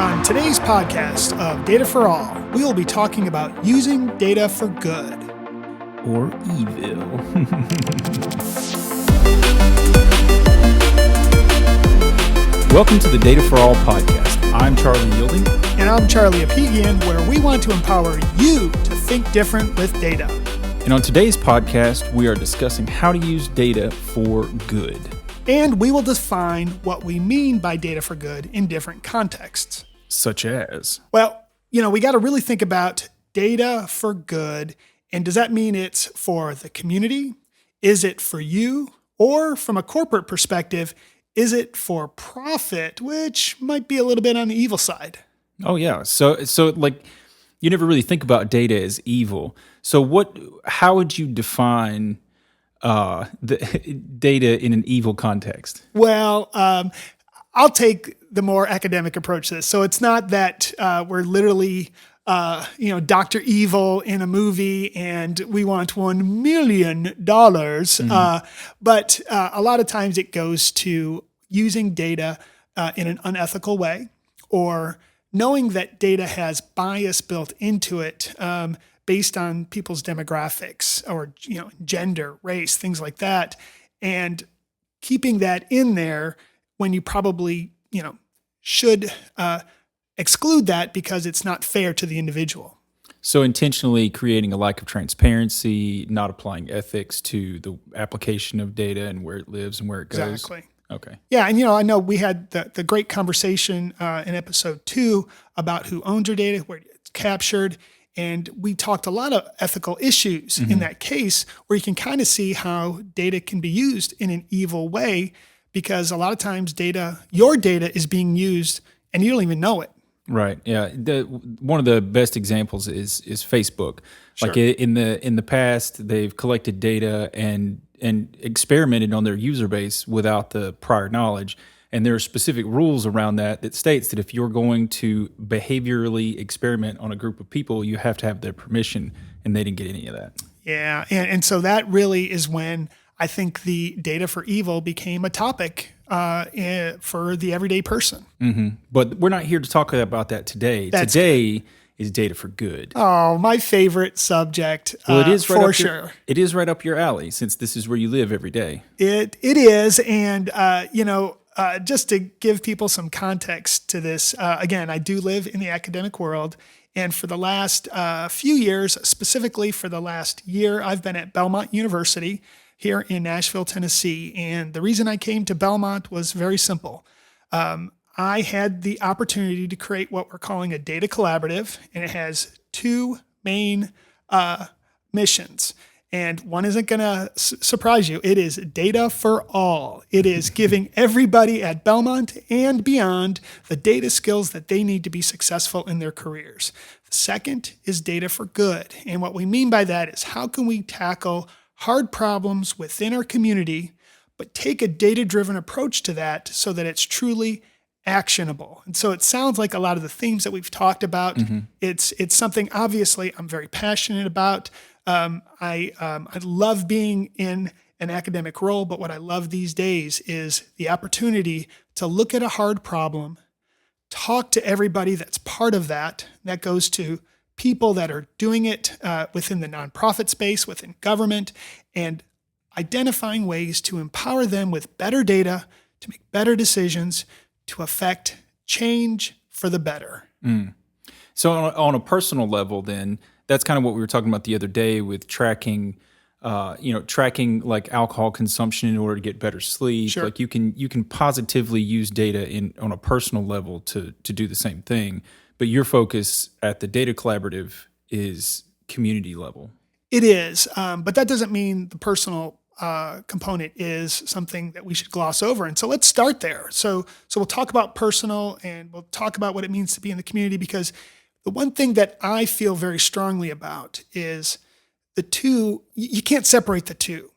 On today's podcast of Data for All, we will be talking about using data for good. Or evil. Welcome to the Data for All podcast. I'm Charlie Yielding. And I'm Charlie Apigian, where we want to empower you to think different with data. And on today's podcast, we are discussing how to use data for good. And we will define what we mean by data for good in different contexts. Such as? Well, we got to really think about data for good. And does that mean it's for the community? Is it for you? Or from a corporate perspective, is it for profit, which might be a little bit on the evil side? Oh, yeah. So like, you never really think about data as evil. So how would you define the data in an evil context? Well, I'll take the more academic approach to this. So it's not that we're literally, Dr. Evil in a movie and we want $1 million. But a lot of times it goes to using data in an unethical way, or knowing that data has bias built into it based on people's demographics or gender, race, things like that, and keeping that in there when you probably should exclude that because it's not fair to the individual. So intentionally creating a lack of transparency, not applying ethics to the application of data and where it lives and where it goes. Exactly. Okay. Yeah, and I know we had the great conversation in episode 2 about who owns your data, where it's captured, and we talked a lot of ethical issues in that case where you can kind of see how data can be used in an evil way, because a lot of times your data is being used and you don't even know it. Right. Yeah. One of the best examples is Facebook. Sure. Like in the past, they've collected data and experimented on their user base without the prior knowledge. And there are specific rules around that states that if you're going to behaviorally experiment on a group of people, you have to have their permission, and they didn't get any of that. Yeah. And so that really is when I think the data for evil became a topic for the everyday person. Mm-hmm. But we're not here to talk about that today. Today is data for good. Oh, my favorite subject. Well, it is for sure. It is right up your alley, since this is where you live every day. It is, and just to give people some context to this, again, I do live in the academic world, and for the last few years, specifically for the last year, I've been at Belmont University here in Nashville, Tennessee. And the reason I came to Belmont was very simple. I had the opportunity to create what we're calling a data collaborative, and it has 2 main missions. And one isn't going to surprise you. It is data for all. It is giving everybody at Belmont and beyond the data skills that they need to be successful in their careers. The second is data for good. And what we mean by that is, how can we tackle hard problems within our community, but take a data-driven approach to that so that it's truly actionable. And so it sounds like a lot of the themes that we've talked about. It's something obviously I'm very passionate about. I love being in an academic role, but what I love these days is the opportunity to look at a hard problem, talk to everybody that's part of that. That goes to people that are doing it within the nonprofit space, within government, and identifying ways to empower them with better data, to make better decisions, to affect change for the better. So on a personal level, then, that's kind of what we were talking about the other day with tracking like alcohol consumption in order to get better sleep. Sure. Like you can positively use data on a personal level to do the same thing. But your focus at the data collaborative is community level. It is, but that doesn't mean the personal component is something that we should gloss over. And so let's start there. So we'll talk about personal, and we'll talk about what it means to be in the community, because the one thing that I feel very strongly about is the two. You can't separate the two.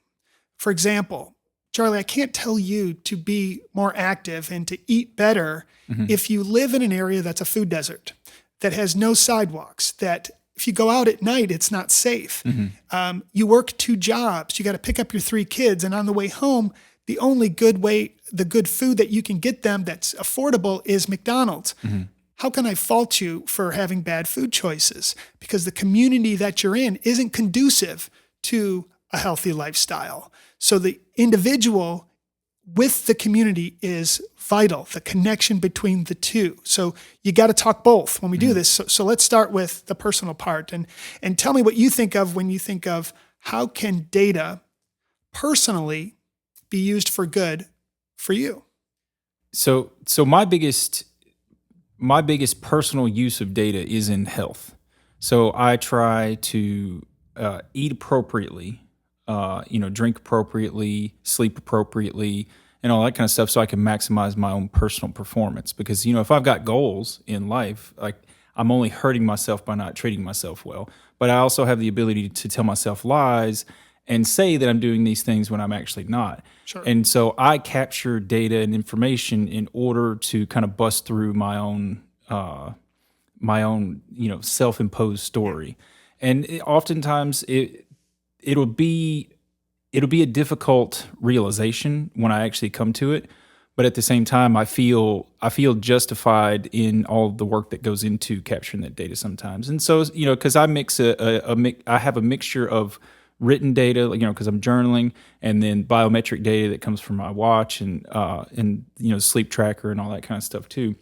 For example, Charlie, I can't tell you to be more active and to eat better if you live in an area that's a food desert, that has no sidewalks, that if you go out at night, it's not safe. You work 2 jobs, you got to pick up your 3 kids, and on the way home, the only good food that you can get them that's affordable is McDonald's. how can I fault you for having bad food choices? Because the community that you're in isn't conducive to a healthy lifestyle. So the individual with the community is vital, the connection between the two. So you got to talk both when we do this. So let's start with the personal part and tell me what you think of when you think of how can data personally be used for good for you? So my biggest personal use of data is in health. So I try to eat appropriately, drink appropriately, sleep appropriately, and all that kind of stuff, so I can maximize my own personal performance. Because if I've got goals in life, like I'm only hurting myself by not treating myself well. But I also have the ability to tell myself lies and say that I'm doing these things when I'm actually not. Sure. And so I capture data and information in order to kind of bust through my own self-imposed story. And oftentimes it'll be a difficult realization when I actually come to it. But at the same time, I feel justified in all of the work that goes into capturing that data sometimes. And so, because I I have a mixture of written data, because I'm journaling, and then biometric data that comes from my watch and sleep tracker and all that kind of stuff too.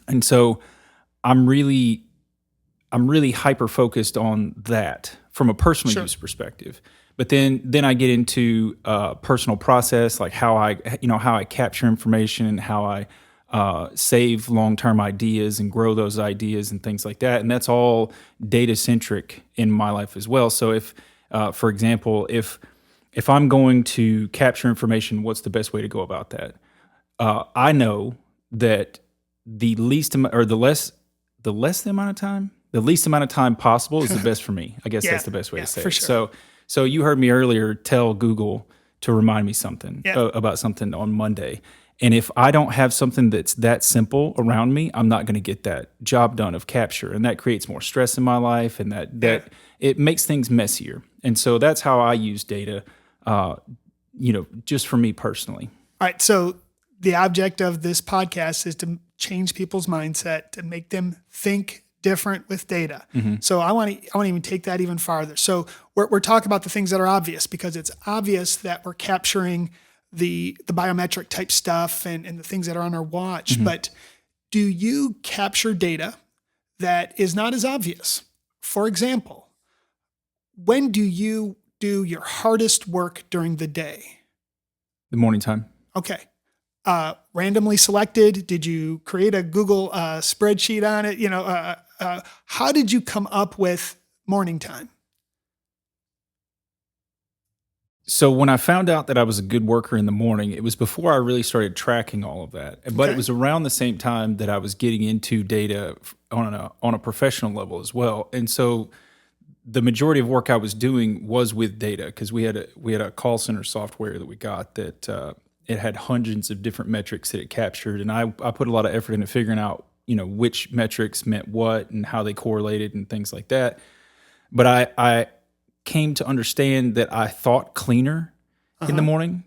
And so I'm really hyper focused on that from a personal use perspective. But then I get into personal process, like how I capture information and how I save long-term ideas and grow those ideas and things like that. And that's all data-centric in my life as well. So if, for example, if I'm going to capture information, what's the best way to go about that? I know that the least amount of time possible is the best for me. I guess that's the best way to say it. Sure. So you heard me earlier tell Google to remind me something about something on Monday. And if I don't have something that's that simple around me, I'm not going to get that job done of capture. And that creates more stress in my life, and that it makes things messier. And so that's how I use data, just for me personally. All right. So the object of this podcast is to change people's mindset, to make them think different with data. Mm-hmm. So I want to even take that even farther. So we're talking about the things that are obvious, because it's obvious that we're capturing the biometric type stuff and the things that are on our watch. Mm-hmm. But do you capture data that is not as obvious? For example, when do you do your hardest work during the day? The morning time. Okay. Randomly selected? Did you create a Google spreadsheet on it? How did you come up with morning time? So when I found out that I was a good worker in the morning, it was before I really started tracking all of that. But It was around the same time that I was getting into data on a professional level as well. And so the majority of work I was doing was with data, because we had a call center software that we got that it had hundreds of different metrics that it captured, and I put a lot of effort into figuring out which metrics meant what and how they correlated and things like that. But I came to understand that I thought cleaner in the morning.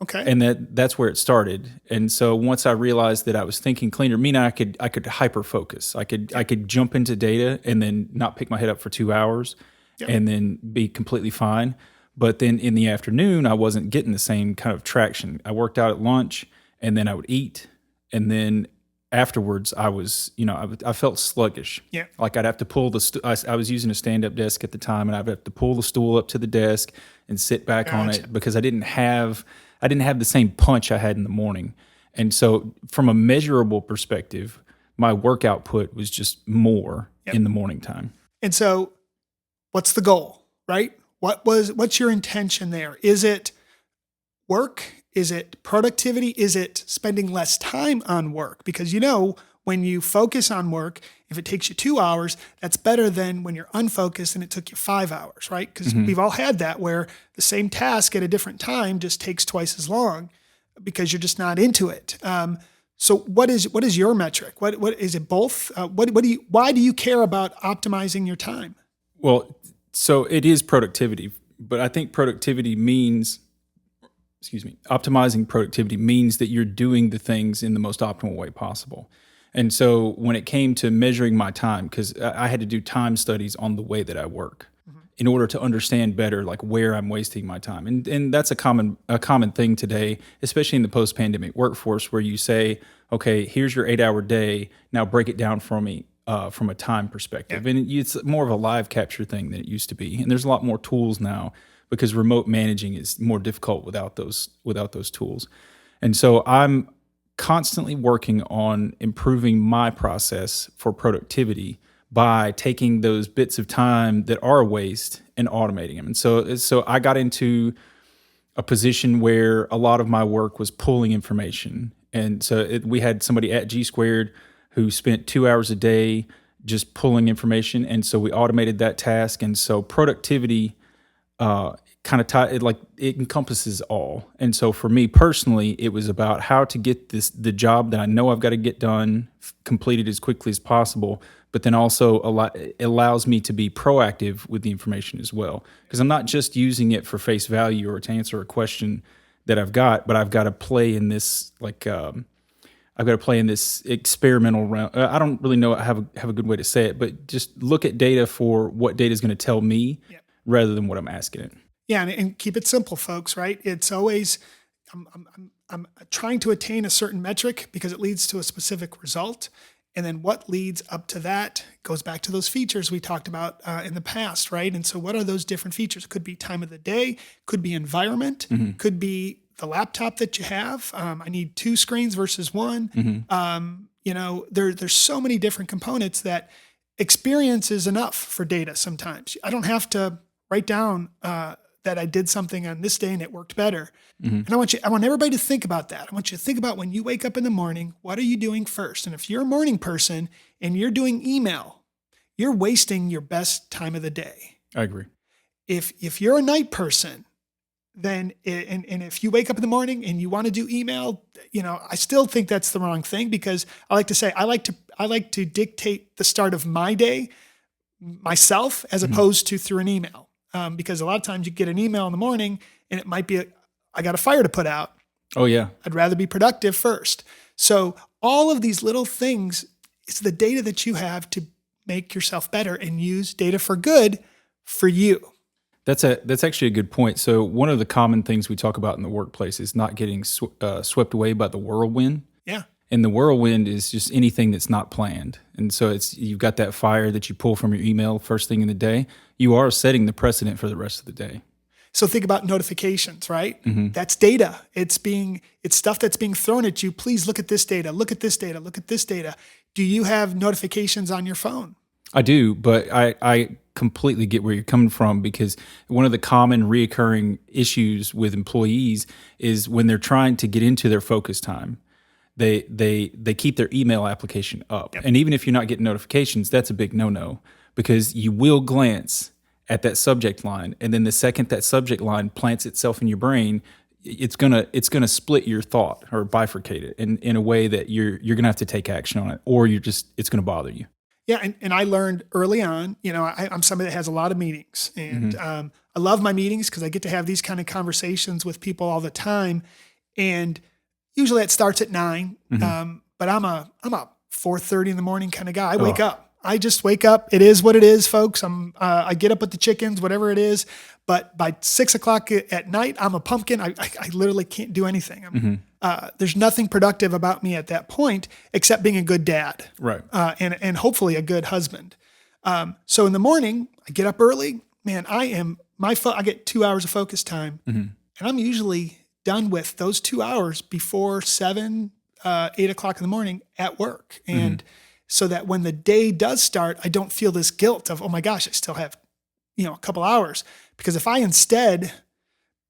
Okay. And that's where it started. And so once I realized that I was thinking cleaner, meaning I could hyper focus. I could jump into data and then not pick my head up for 2 hours and then be completely fine. But then in the afternoon, I wasn't getting the same kind of traction. I worked out at lunch, and then I would eat, and then afterwards, I was, I felt sluggish. Yeah. Like I'd have to pull I was using a stand-up desk at the time, and I'd have to pull the stool up to the desk and sit back on it, because I didn't have the same punch I had in the morning. And so from a measurable perspective, my work output was just more in the morning time. And so what's the goal, right? What's your intention there? Is it work? Is it productivity? Is it spending less time on work? Because when you focus on work, if it takes you 2 hours, that's better than when you're unfocused and it took you 5 hours, right? Because we've all had that, where the same task at a different time just takes twice as long because you're just not into it. So what is your metric? What is it? Both? Why do you care about optimizing your time? Well, so it is productivity, but I think optimizing productivity means that you're doing the things in the most optimal way possible. And so when it came to measuring my time, because I had to do time studies on the way that I work in order to understand better like where I'm wasting my time. And that's a common thing today, especially in the post-pandemic workforce, where you say, okay, here's your 8-hour day. Now break it down for me from a time perspective. And it's more of a live capture thing than it used to be. And there's a lot more tools now because remote managing is more difficult without those tools. And so I'm constantly working on improving my process for productivity by taking those bits of time that are a waste and automating them. And so I got into a position where a lot of my work was pulling information. And so we had somebody at G Squared who spent 2 hours a day just pulling information. And so we automated that task. And so productivity it encompasses all. And so for me personally, it was about how to get the job that I know I've got to get done, completed as quickly as possible, but then also it allows me to be proactive with the information as well. Because I'm not just using it for face value or to answer a question that I've got, but I've got to play in this experimental realm. I don't really know have a good way to say it, but just look at data for what data is going to tell me rather than what I'm asking it. Yeah, and keep it simple, folks, right? It's always, I'm trying to attain a certain metric because it leads to a specific result. And then what leads up to that goes back to those features we talked about in the past, right? And so what are those different features? It could be time of the day, could be environment, could be the laptop that you have. I need 2 screens versus 1. There's so many different components that experience is enough for data sometimes. I don't have to write down that I did something on this day and it worked better. And I want everybody to think about that. I want you to think about when you wake up in the morning, what are you doing first? And if you're a morning person and you're doing email, you're wasting your best time of the day. I agree. If you're a night person, then and if you wake up in the morning and you want to do email, I still think that's the wrong thing, because I like to say I like to dictate the start of my day myself as opposed to through an email. Because a lot of times you get an email in the morning and it might be, I got a fire to put out. Oh yeah. I'd rather be productive first. So all of these little things, it's the data that you have to make yourself better and use data for good for you. That's actually a good point. So one of the common things we talk about in the workplace is not getting swept away by the whirlwind. Yeah. And the whirlwind is just anything that's not planned. And so you've got that fire that you pull from your email first thing in the day. You are setting the precedent for the rest of the day. So think about notifications, right? That's data. It's stuff that's being thrown at you. Please look at this data. Look at this data. Look at this data. Do you have notifications on your phone? I do, but I completely get where you're coming from, because one of the common reoccurring issues with employees is when they're trying to get into their focus time, they keep their email application up. Yep. And even if you're not getting notifications, that's a big no-no, because you will glance at that subject line, and then the second that subject line plants itself in your brain, it's gonna split your thought or bifurcate it in a way that you're gonna have to take action on it, or it's gonna bother you. Yeah, and I learned early on, I'm somebody that has a lot of meetings, and I love my meetings because I get to have these kind of conversations with people all the time, and usually it starts at 9, but I'm a 4:30 in the morning kind of guy. I wake up. I just wake up. It is what it is, folks. I get up with the chickens, whatever it is. But by 6 o'clock at night, I'm a pumpkin. I literally can't do anything. There's nothing productive about me at that point except being a good dad, right? And hopefully a good husband. So in the morning, I get up early. Man, I get 2 hours of focus time, and I'm usually done with those 2 hours before 7, 8 o'clock in the morning at work, and so that when the day does start, I don't feel this guilt of, oh my gosh, I still have, a couple hours. Because if I instead,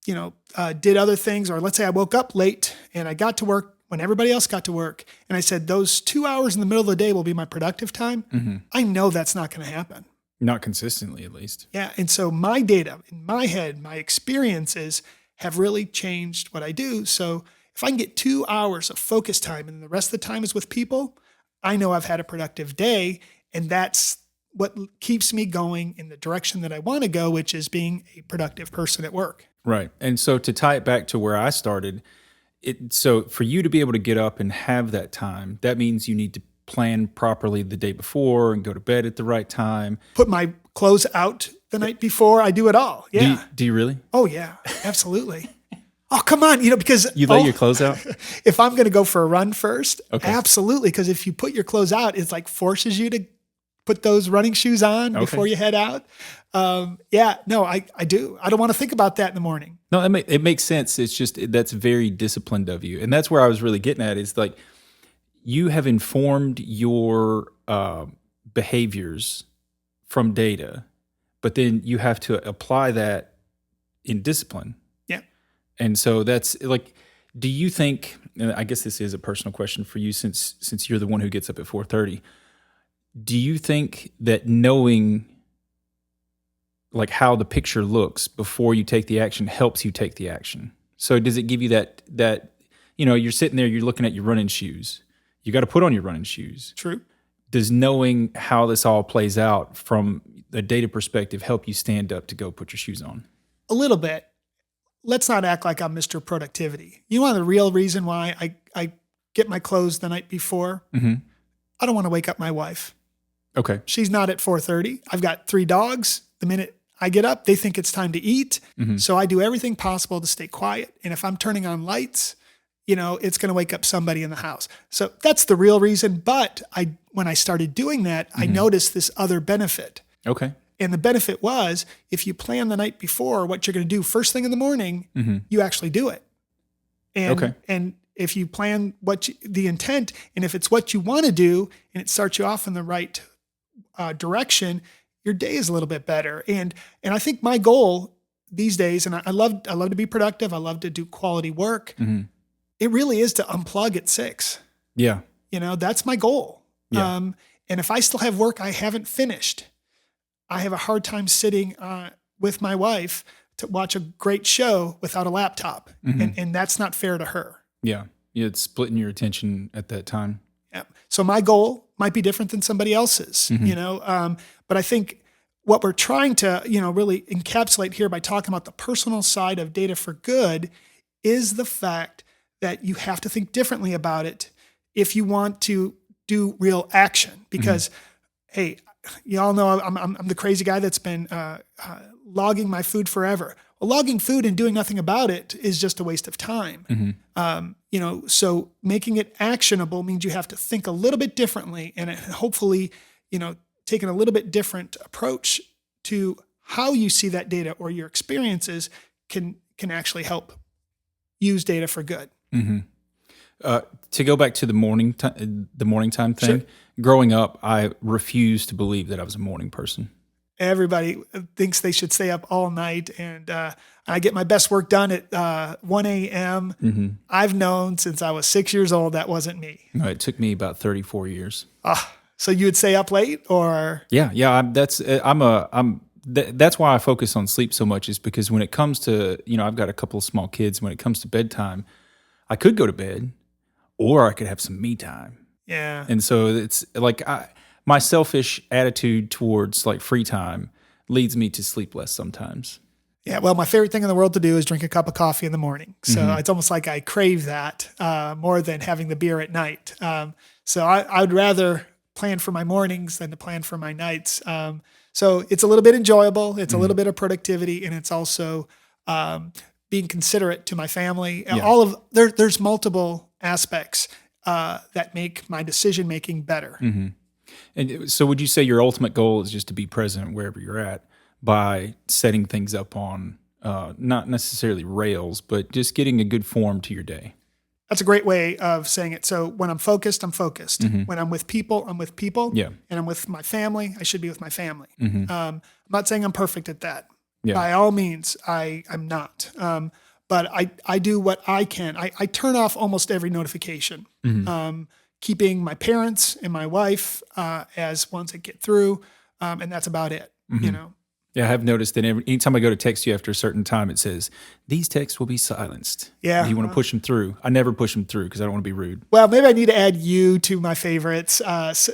did other things, or let's say I woke up late and I got to work when everybody else got to work, and I said those 2 hours in the middle of the day will be my productive time, I know that's not going to happen. Not consistently, at least. Yeah. And so my data in my head, my experiences have really changed what I do. So if I can get 2 hours of focus time and the rest of the time is with people, I know I've had a productive day, and that's what keeps me going in the direction that I want to go, which is being a productive person at work. Right. And so to tie it back to where I started, so for you to be able to get up and have that time, that means you need to plan properly the day before and go to bed at the right time? Put my clothes out the night before. I do it all. Yeah. Do you really? Oh yeah, absolutely. Oh, come on. Because You lay your clothes out? if I'm going to go for a run first, Okay. absolutely. Because if you put your clothes out, it's like forces you to put those running shoes on before you head out. I do. I don't want to think about that in the morning. No, it makes sense. It's just that's very disciplined of you. And that's where I was really getting at is like you have informed your behaviors from data, but then you have to apply that in discipline. Yeah. And so that's like, do you think, and I guess this is a personal question for you since you're the one who gets up at 4:30, do you think that knowing like how the picture looks before you take the action helps you take the action? So does it give you that you're sitting there, you're looking at your running shoes. You got to put on your running shoes. True. Does knowing how this all plays out from a data perspective help you stand up to go put your shoes on? A little bit. Let's not act like I'm Mr. Productivity. You know the real reason why I get my clothes the night before? Mm-hmm. I don't want to wake up my wife. Okay. She's not at 4:30. I've got 3 dogs. The minute I get up, they think it's time to eat. Mm-hmm. So I do everything possible to stay quiet. And if I'm turning on lights, it's going to wake up somebody in the house. So that's the real reason. But when I started doing that, I noticed this other benefit. Okay. And the benefit was if you plan the night before what you're going to do first thing in the morning, you actually do it. And if you plan the intent, and if it's what you want to do, and it starts you off in the right direction, your day is a little bit better. And I think my goal these days, and I love to be productive. I love to do quality work. Mm-hmm. It really is to unplug at 6. Yeah. That's my goal. Yeah. And if I still have work I haven't finished, I have a hard time sitting with my wife to watch a great show without a laptop. And that's not fair to her. Yeah. It's splitting your attention at that time. Yeah. So my goal might be different than somebody else's, but I think what we're trying to, really encapsulate here by talking about the personal side of data for good is the fact that you have to think differently about it if you want to do real action. Because, hey, you all know I'm the crazy guy that's been logging my food forever. Well, logging food and doing nothing about it is just a waste of time. So making it actionable means you have to think a little bit differently and hopefully, taking a little bit different approach to how you see that data or your experiences can actually help use data for good. Mm-hmm. To go back to the morning time thing, Sure. Growing up, I refused to believe that I was a morning person. Everybody thinks they should stay up all night, and I get my best work done at 1 a.m. Mm-hmm. I've known since I was 6 years old that wasn't me. It took me about 34 years. So you would stay up late, or? Yeah. That's why I focus on sleep so much, is because when it comes to, I've got a couple of small kids. When it comes to bedtime, I could go to bed, or I could have some me time. Yeah. And so it's like my selfish attitude towards like free time leads me to sleep less sometimes. Yeah. Well, my favorite thing in the world to do is drink a cup of coffee in the morning. So it's almost like I crave that more than having the beer at night. So I would rather plan for my mornings than to plan for my nights. So it's a little bit enjoyable. It's a little bit of productivity, and it's also being considerate to my family. Yeah. There's multiple aspects that make my decision making better. Mm-hmm. And so would you say your ultimate goal is just to be present wherever you're at by setting things up on not necessarily rails, but just getting a good form to your day? That's a great way of saying it. So when I'm focused, I'm focused. Mm-hmm. When I'm with people, I'm with people. Yeah. And I'm with my family, I should be with my family. Mm-hmm. I'm not saying I'm perfect at that. Yeah. By all means, I'm not. But I do what I can. I turn off almost every notification, keeping my parents and my wife as ones that get through, and that's about it. Yeah, I have noticed that anytime I go to text you after a certain time, it says, these texts will be silenced. Yeah. Do you want to push them through? I never push them through because I don't want to be rude. Well, maybe I need to add you to my favorites. But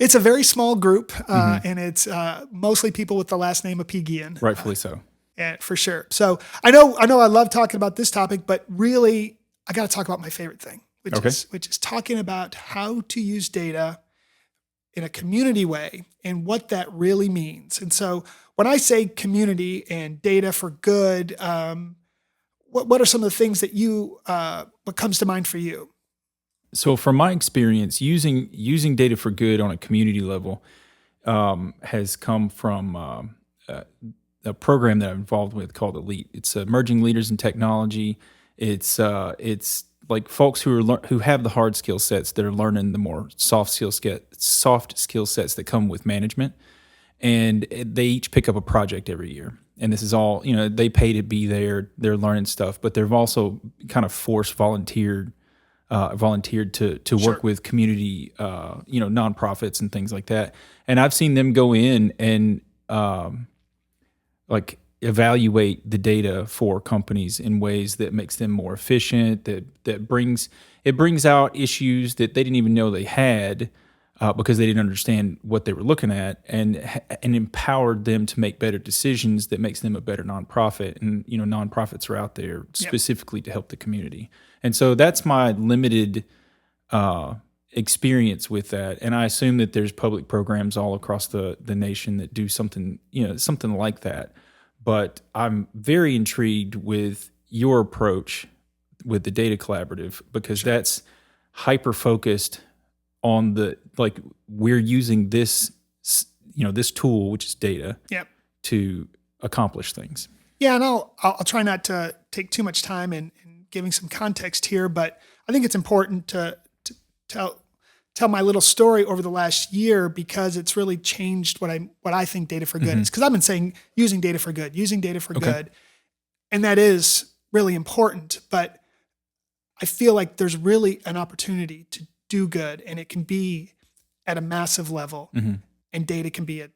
it's a very small group, and it's mostly people with the last name of Apigian. Rightfully so. Yeah, for sure. So I know I love talking about this topic, but really I got to talk about my favorite thing, Okay. which is talking about how to use data in a community way and what that really means. And so when I say community and data for good, what are some of the things that what comes to mind for you? So from my experience, using data for good on a community level has come from a program that I'm involved with called Elite. It's Emerging Leaders in Technology. It's like folks who have the hard skill sets that are learning the more soft skill sets that come with management, and they each pick up a project every year. And this is all, they pay to be there. They're learning stuff, but they've also kind of volunteered to work with community, nonprofits and things like that. And I've seen them go in and like evaluate the data for companies in ways that makes them more efficient. That brings out issues that they didn't even know they had because they didn't understand what they were looking at, and empowered them to make better decisions that makes them a better nonprofit. And nonprofits are out there specifically to help the community. And so that's my limited experience with that. And I assume that there's public programs all across the nation that do something like that. But I'm very intrigued with your approach with the Data Collaborative, because that's hyper focused on we're using this tool, which is data, to accomplish things. Yeah, and I'll try not to take too much time in giving some context here, but I think it's important to tell my little story over the last year, because it's really changed what I think data for good is. Because I've been saying using data for good, good, and that is really important. But I feel like there's really an opportunity to do good, and it can be at a massive level, and data can be at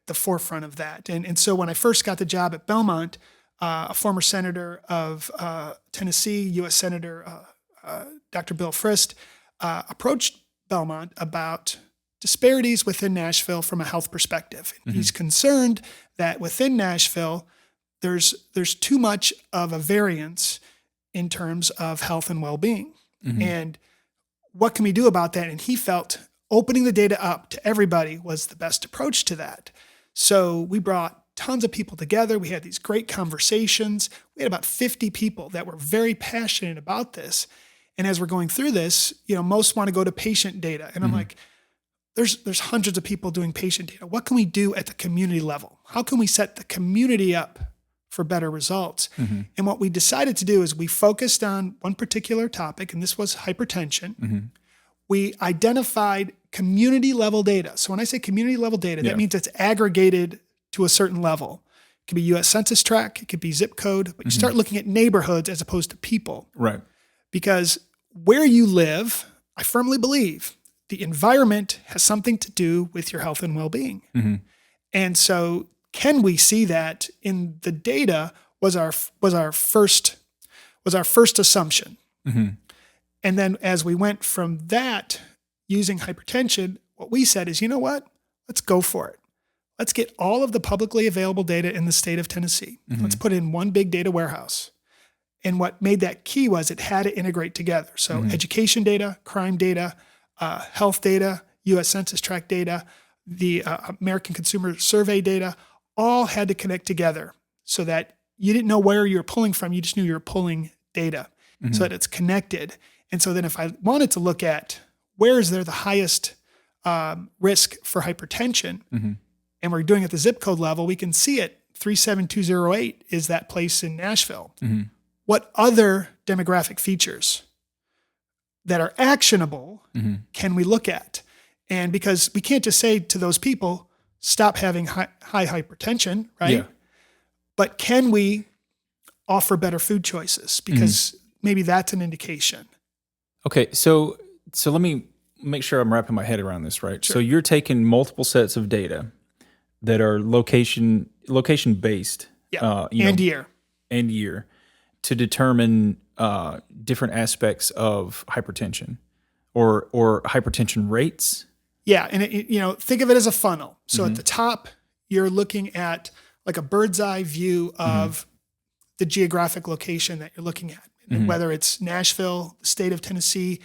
the forefront of that. And so when I first got the job at Belmont, a former senator of Tennessee, U.S. Senator Dr. Bill Frist, approached Belmont about disparities within Nashville from a health perspective. He's concerned that within Nashville, there's too much of a variance in terms of health and well-being. And what can we do about that? And he felt opening the data up to everybody was the best approach to that. So we brought tons of people together. We had these great conversations. We had about 50 people that were very passionate about this. And as we're going through this, most want to go to patient data. And I'm like, there's hundreds of people doing patient data. What can we do at the community level? How can we set the community up for better results? And what we decided to do is we focused on one particular topic, and this was hypertension. We identified community level data. So when I say community level data, that means it's aggregated to a certain level. It could be U.S. Census Tract, it could be zip code, but you start looking at neighborhoods as opposed to people. Right. Because where you live, I firmly believe the environment has something to do with your health and well-being. And so can we see that in the data was our first assumption. And then as we went from that using hypertension, what we said is, you know what? Let's go for it. Let's get all of the publicly available data in the state of Tennessee. Let's put it in one big data warehouse. And what made that key was it had to integrate together. So education data, crime data, health data, U.S. Census Tract data, the American Consumer Survey data, all had to connect together so that you didn't know where you were pulling from. You just knew you were pulling data so that it's connected. And so then if I wanted to look at where is there the highest risk for hypertension, and we're doing it at the zip code level, we can see it. 37208 is that place in Nashville. What other demographic features that are actionable can we look at? And because we can't just say to those people, stop having high hypertension, right? Yeah. But can we offer better food choices? Because maybe that's an indication. Okay, so let me make sure I'm wrapping my head around this, right? Sure. So you're taking multiple sets of data that are location based, and year, to determine different aspects of hypertension or hypertension rates. Yeah, and think of it as a funnel. So at the top, you're looking at like a bird's eye view of the geographic location that you're looking at. whether it's Nashville, the state of Tennessee,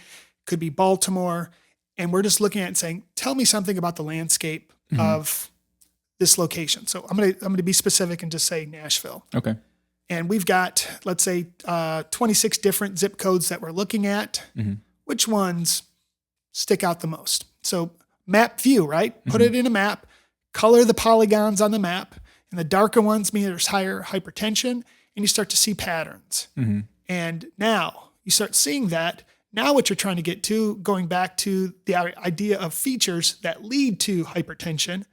could be Baltimore. And we're just looking at it and saying, tell me something about the landscape of this location. So I'm going to be specific and just say Nashville. Okay. And we've got, let's say, 26 different zip codes that we're looking at. Which ones stick out the most? So map view, right? Put it in a map, color the polygons on the map, and the darker ones mean there's higher hypertension, and you start to see patterns. And now you start seeing that. Now what you're trying to get to, going back to the idea of features that lead to hypertension,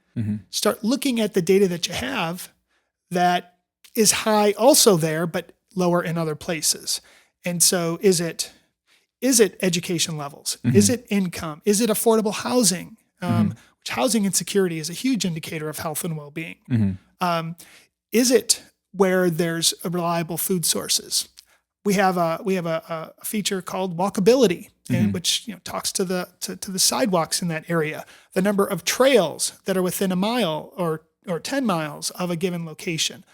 start looking at the data that you have that is high also there, but lower in other places. And so is it education levels? Is it income? Is it affordable housing? Which housing insecurity is a huge indicator of health and well-being. Is it where there's reliable food sources? We have a feature called walkability, and which talks to the sidewalks in that area, the number of trails that are within a mile or 10 miles of a given location.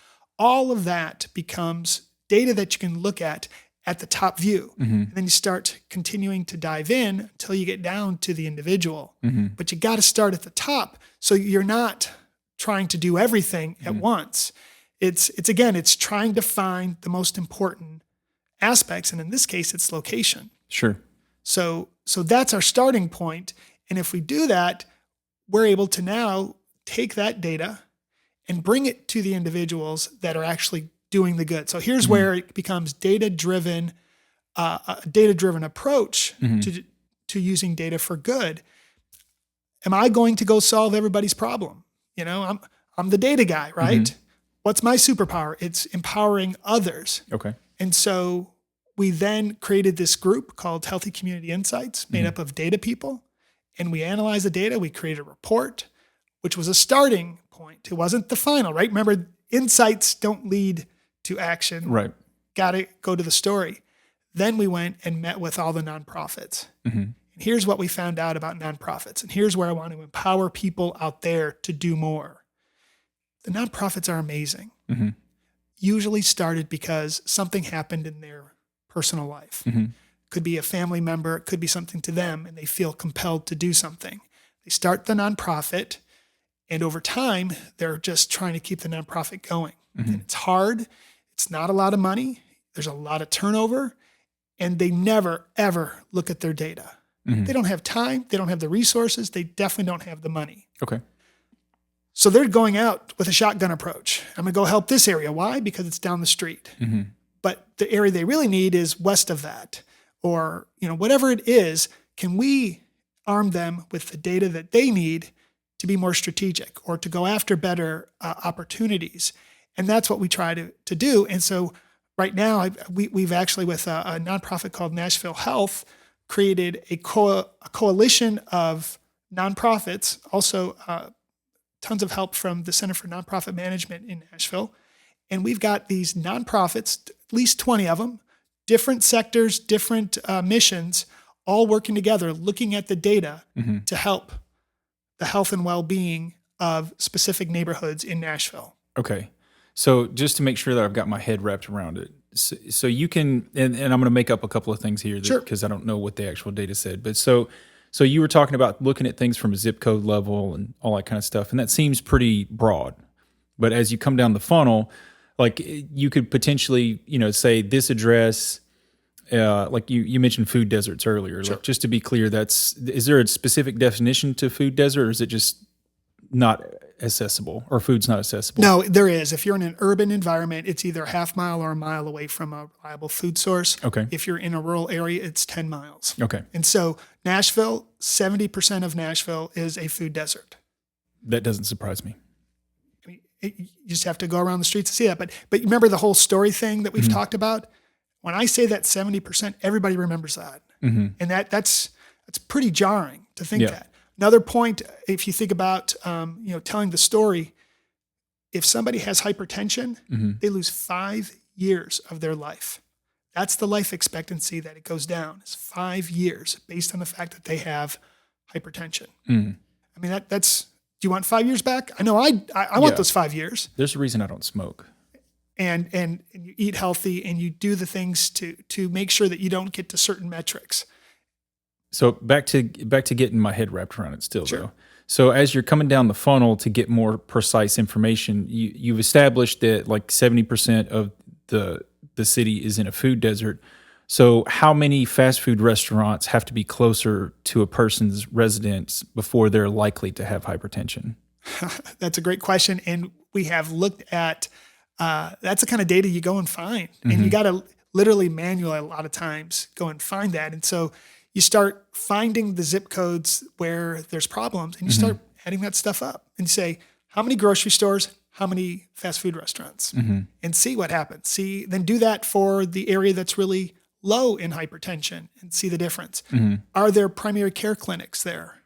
All of that becomes data that you can look at the top view. And then you start continuing to dive in until you get down to the individual. But you got to start at the top so you're not trying to do everything at once. It's trying to find the most important aspects, and in this case, it's location. Sure. So that's our starting point. And if we do that, we're able to now take that data and bring it to the individuals that are actually doing the good. So here's where it becomes data-driven, a data-driven approach to using data for good. Am I going to go solve everybody's problem? I'm the data guy, right? What's my superpower? It's empowering others. Okay. And so we then created this group called Healthy Community Insights, made up of data people. And we analyzed the data. We created a report, which was a starting point. It wasn't the final, right? Remember, insights don't lead to action. Right. Got to go to the story. Then we went and met with all the nonprofits. And here's what we found out about nonprofits. And here's where I want to empower people out there to do more. The nonprofits are amazing. Usually started because something happened in their personal life. Could be a family member, it could be something to them, and they feel compelled to do something. They start the nonprofit, and over time, they're just trying to keep the nonprofit going. And it's hard. It's not a lot of money. There's a lot of turnover, and they never, ever look at their data. They don't have time. They don't have the resources. They definitely don't have the money. Okay. So they're going out with a shotgun approach. I'm going to go help this area. Why? Because it's down the street. But the area they really need is west of that, or whatever it is. Can we arm them with the data that they need to be more strategic or to go after better opportunities? And that's what we try to do. And so right now, we've actually, with a nonprofit called Nashville Health, created a coalition of nonprofits, also tons of help from the Center for Nonprofit Management in Nashville. And we've got these nonprofits, at least 20 of them, different sectors, different missions, all working together, looking at the data to help the health and well-being of specific neighborhoods in Nashville. Okay. So just to make sure that I've got my head wrapped around it. So you can, and I'm going to make up a couple of things here because I don't know what the actual data said. But so you were talking about looking at things from a zip code level and all that kind of stuff. And that seems pretty broad. But as you come down the funnel, like you could potentially, say this address, like you mentioned food deserts earlier. Like, just to be clear, is there a specific definition to food desert, or is it just not accessible, or food's not accessible? No, there is. If you're in an urban environment, it's either a half mile or a mile away from a reliable food source. Okay. If you're in a rural area, it's 10 miles. Okay. And so Nashville, 70% of Nashville is a food desert. That doesn't surprise me. I mean, you just have to go around the streets to see that. But remember the whole story thing that we've talked about? When I say that 70%, everybody remembers that. And that's pretty jarring to think that. Another point, if you think about, telling the story, if somebody has hypertension, they lose 5 years of their life. That's the life expectancy that it goes down. It's 5 years based on the fact that they have hypertension. I mean, that's, do you want 5 years back? I know I want those 5 years. There's a reason I don't smoke. and you eat healthy and you do the things to make sure that you don't get to certain metrics. So back to getting my head wrapped around it still Sure. though. So as you're coming down the funnel to get more precise information, you've established that like 70% of the city is in a food desert. So how many fast food restaurants have to be closer to a person's residence before they're likely to have hypertension? That's a great question. And we have looked at, that's the kind of data you go and find. And you got to literally manually a lot of times go and find that. And so you start finding the zip codes where there's problems and you start adding that stuff up and you say, how many grocery stores, how many fast food restaurants, and see what happens. Then do that for the area that's really low in hypertension and see the difference. Are there primary care clinics there?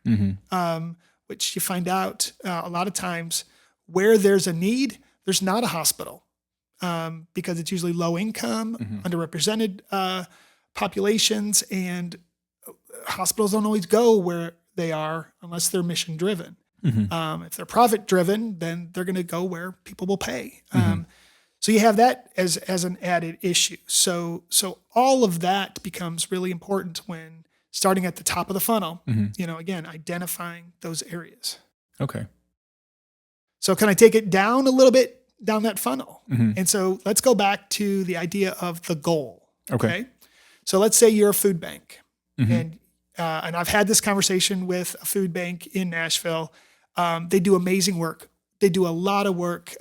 Which you find out a lot of times where there's a need, there's not a hospital because it's usually low income, underrepresented populations, and hospitals don't always go where they are unless they're mission driven. If they're profit driven, then they're going to go where people will pay. So you have that as an added issue. So all of that becomes really important when starting at the top of the funnel, again, identifying those areas. Okay. So can I take it down a little bit down that funnel? And so let's go back to the idea of the goal. Okay. So let's say you're a food bank and I've had this conversation with a food bank in Nashville. They do amazing work. They do a lot of work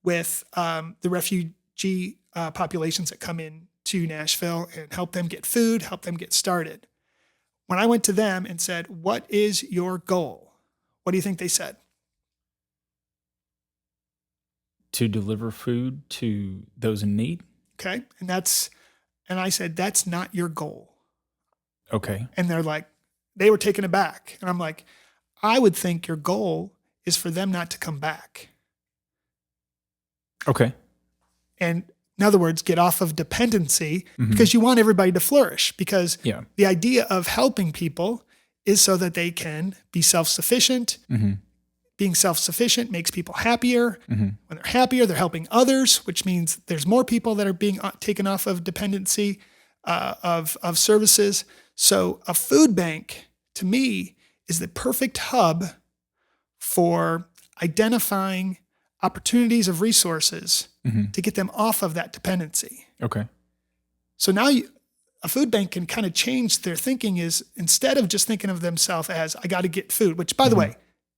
with the refugee populations that come in to Nashville and help them get food, help them get started. When I went to them and said, what is your goal? What do you think they said? To deliver food to those in need? Okay. And I said, that's not your goal. Okay. And they're like, they were taken aback. And I'm like, I would think your goal is for them not to come back. Okay. And in other words, get off of dependency because you want everybody to flourish, because the idea of helping people is so that they can be self-sufficient. Being self-sufficient makes people happier. When they're happier, they're helping others, which means there's more people that are being taken off of dependency of services. So a food bank, to me, is the perfect hub for identifying opportunities of resources to get them off of that dependency. Okay. So now a food bank can kind of change their thinking, is instead of just thinking of themselves as, I got to get food, which by the way,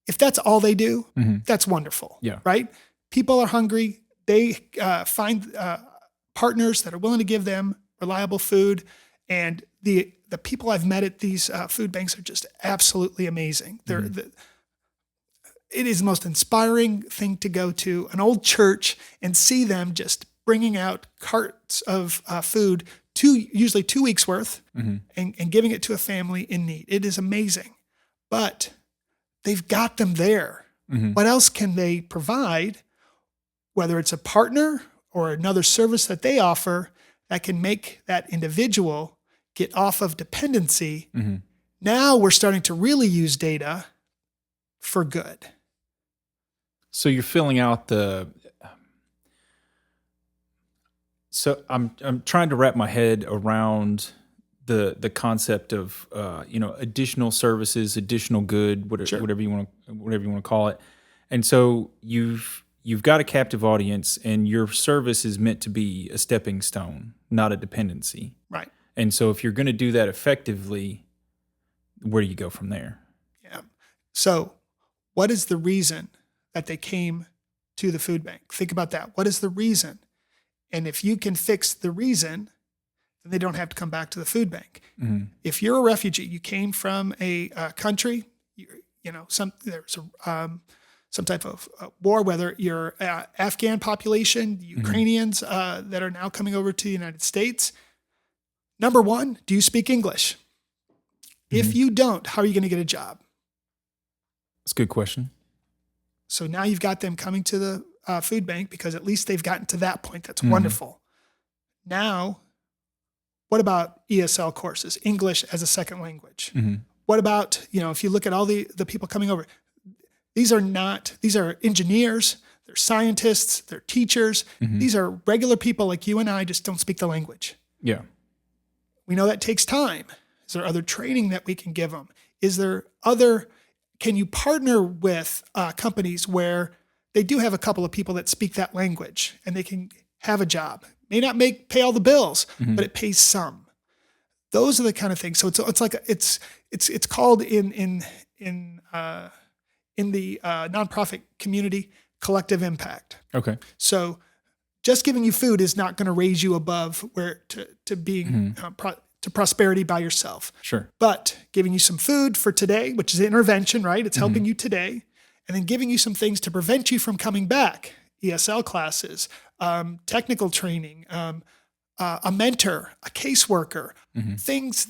if that's all they do, that's wonderful. Yeah. Right? People are hungry. They find partners that are willing to give them reliable food. And the people I've met at these food banks are just absolutely amazing. It is the most inspiring thing to go to an old church and see them just bringing out carts of food, usually 2 weeks worth, and giving it to a family in need. It is amazing. But they've got them there. What else can they provide, whether it's a partner or another service that they offer that can make that individual get off of dependency? Now we're starting to really use data for good. So you're filling out so I'm trying to wrap my head around the concept of additional services, additional good, whatever you want to call it. And so you've got a captive audience, and your service is meant to be a stepping stone, not a dependency. Right. And so if you're going to do that effectively, where do you go from there? Yeah. So what is the reason that they came to the food bank? Think about that. What is the reason? And if you can fix the reason, then they don't have to come back to the food bank. If you're a refugee, you came from a country, there's some type of war, whether you're Afghan population, the Ukrainians that are now coming over to the United States. Number one, do you speak English? If you don't, how are you going to get a job? That's a good question. So now you've got them coming to the food bank because at least they've gotten to that point. That's wonderful. Now, what about ESL courses, English as a second language? What about, if you look at all the people coming over, these are engineers, they're scientists, they're teachers. These are regular people like you and I, just don't speak the language. Yeah. We know that takes time. Is there other training that we can give them? Can you partner with companies where they do have a couple of people that speak that language and they can have a job? May not pay all the bills, but it pays some. Those are the kind of things. So it's called in the nonprofit community collective impact. Okay. So just giving you food is not going to raise you above to being to prosperity by yourself. Sure. But giving you some food for today, which is intervention, right? It's helping you today, and then giving you some things to prevent you from coming back. ESL classes, technical training, a mentor, a caseworker, things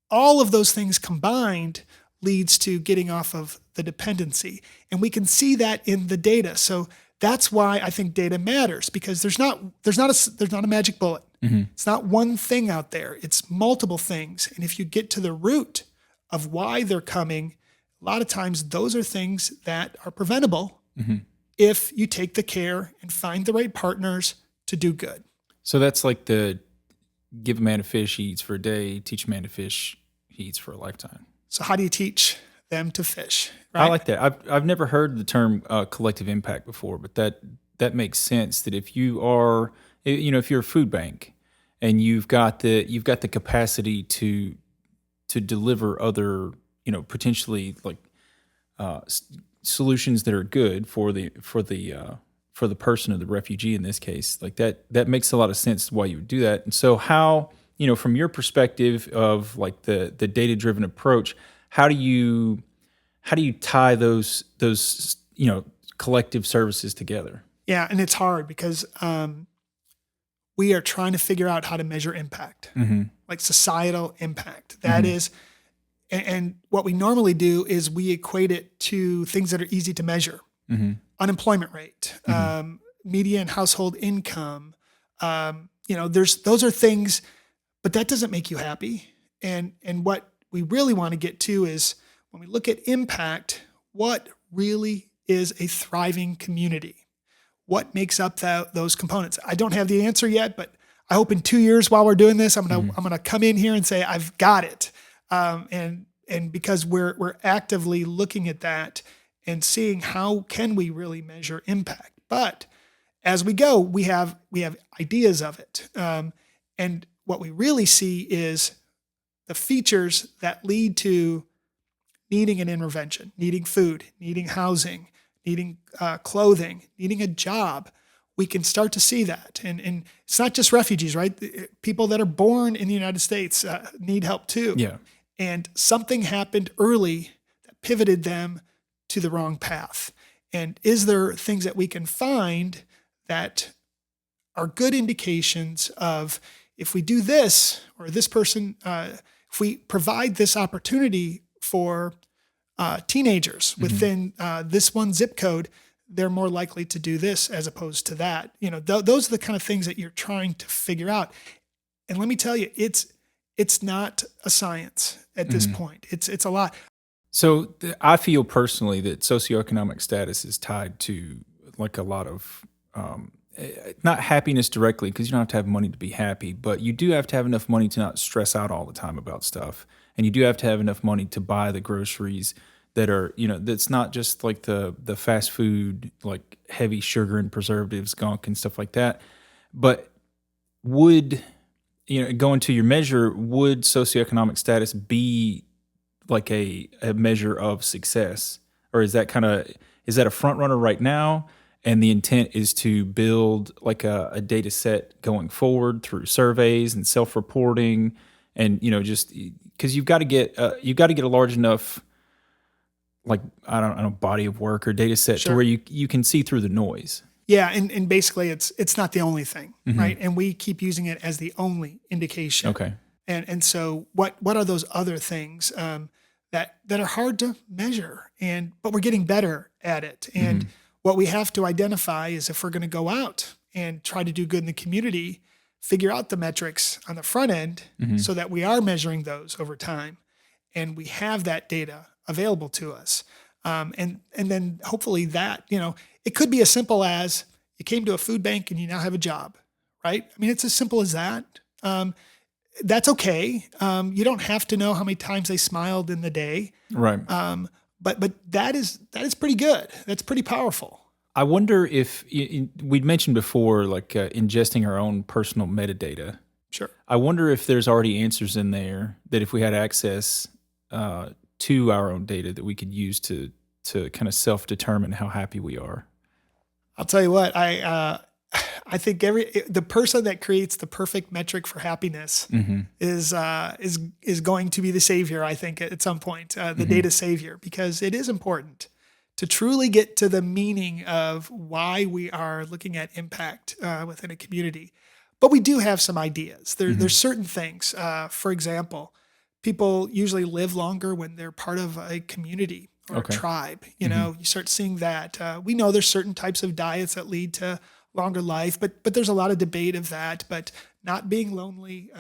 all of those things combined leads to getting off of the dependency. And we can see that in the data. So that's why I think data matters, because there's not a magic bullet. It's not one thing out there. It's multiple things. And if you get to the root of why they're coming, a lot of times those are things that are preventable if you take the care and find the right partners to do good. So that's like the give a man a fish, he eats for a day, teach a man to fish, he eats for a lifetime. So how do you teach them to fish? Right? I like that. I've never heard the term collective impact before, but that makes sense. That if you are, if you're a food bank and you've got the capacity to deliver other, potentially like solutions that are good for the person or the refugee in this case, like that makes a lot of sense why you would do that. And so how, from your perspective of like the data-driven approach, how do you tie those collective services together? Yeah, and it's hard because we are trying to figure out how to measure impact, like societal impact. That is, and what we normally do is we equate it to things that are easy to measure. Unemployment rate, median household income, those are things, but that doesn't make you happy. And what we really want to get to is when we look at impact, what really is a thriving community? What makes up those components? I don't have the answer yet, but I hope in 2 years while we're doing this, I'm gonna come in here and say I've got it. And because we're actively looking at that and seeing how can we really measure impact. But as we go, we have ideas of it. And what we really see is the features that lead to needing an intervention, needing food, needing housing, needing clothing, needing a job. We can start to see that. And it's not just refugees, right? People that are born in the United States need help too. Yeah. And something happened early that pivoted them to the wrong path. And is there things that we can find that are good indications of if we do this, or this person, if we provide this opportunity for teenagers within this one zip code, they're more likely to do this as opposed to that. Those are the kind of things that you're trying to figure out. And let me tell you, it's not a science at this point. It's a lot. So I feel personally that socioeconomic status is tied to like a lot of, not happiness directly, because you don't have to have money to be happy, but you do have to have enough money to not stress out all the time about stuff. And you do have to have enough money to buy the groceries that are, that's not just like the fast food, like heavy sugar and preservatives, gunk and stuff like that. But would, going to your measure, would socioeconomic status be like a measure of success? Or is that a front runner right now? And the intent is to build like a data set going forward through surveys and self-reporting, and just because you've got to get a large enough, like I don't know, body of work or data set to where you can see through the noise. Yeah, and basically it's not the only thing, right? And we keep using it as the only indication. Okay. And so what are those other things that are hard to measure, but we're getting better at it. And what we have to identify is if we're going to go out and try to do good in the community, figure out the metrics on the front end so that we are measuring those over time and we have that data available to us. And then hopefully that, it could be as simple as you came to a food bank and you now have a job, right? I mean, it's as simple as that. That's okay. You don't have to know how many times they smiled in the day. Right. But that is pretty good. That's pretty powerful. I wonder if we'd mentioned before, like ingesting our own personal metadata. Sure. I wonder if there's already answers in there that if we had access to our own data that we could use to kind of self-determine how happy we are. I'll tell you what, I think the person that creates the perfect metric for happiness is going to be the savior. I think at some point, the data savior, because it is important to truly get to the meaning of why we are looking at impact within a community. But we do have some ideas. There's certain things. For example, people usually live longer when they're part of a community or a tribe. You start seeing that. We know there's certain types of diets that lead to longer life, but there's a lot of debate of that. But not being lonely,